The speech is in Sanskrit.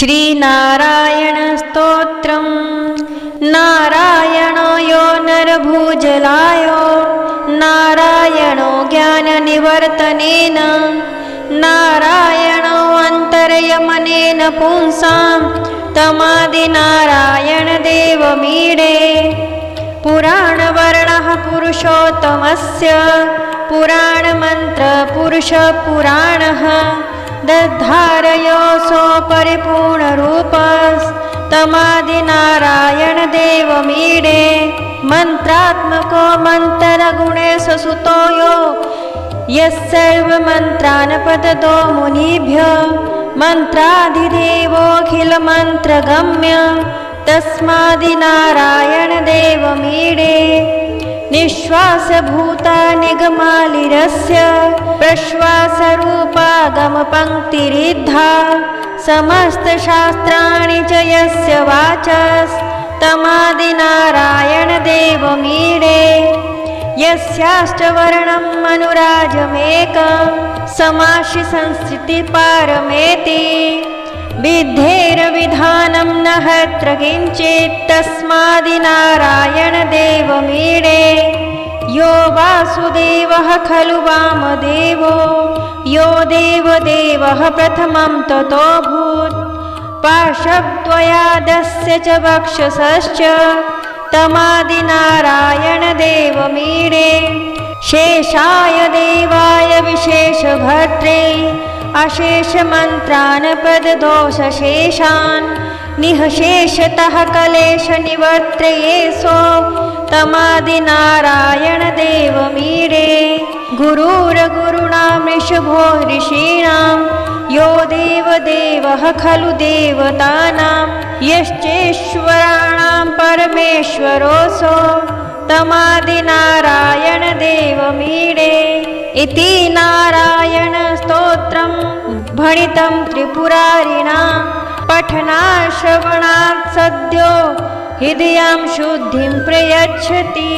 श्रीनारायणस्तोत्रम् नारायणो यो नरभूजलायो नारायणो ज्ञाननिवर्तनेन नारायणो अन्तर्यमनेन पुंसां तमादिनारायणदेवमीडे पुराणवर्णः पुरुषोत्तमस्य पुराणमन्त्रपुरुषपुराणः दद्धारयोऽसो परिपूर्णरूपस्तमादिनारायणदेवमीडे मन्त्रात्मको मन्त्रगुणेशसुतो यो यस्सर्वमन्त्रान् प्रददो मुनिभ्यः मन्त्राधिदेवोऽखिलमन्त्रगम्य तस्मादिनारायणदेवमीडे निःश्वासभूता निगमालिरस्य प्रश्वासरूपागमपङ्क्तिरिद्धा समस्तशास्त्राणि च यस्य वाचस्तमादिनारायणदेवमीडे यस्याष्टवर्णं मनुराजमेकं समासि संस्थितिपारमेति विद्धेरविधानं नहत्र किञ्चित् तस्मादिनारायणदेवमीडे यो वासुदेवः खलु वामदेवो यो देवदेवः प्रथमं ततोऽभूत् पार्श्वद्वयादस्य च वक्षसश्च तमादिनारायणदेवमीडे शेषाय देवाय विशेषभद्रे अशेषमन्त्रान् प्रददोषशेषान् निःशेषतः कलेशनिवर्तयेसो तमादिनारायणदेवमीडे गुरुर्गुरुणां ऋषभो ऋषीणां यो देवदेवः खलु देवतानां यश्चेश्वराणां परमेश्वरोऽसो तमादिनारायणदेवमीडे इति नारायणस्तोत्रं भणितं त्रिपुरारिणा पठनाश्रवणात् सद्यो हृदयां शुद्धिं प्रयच्छति।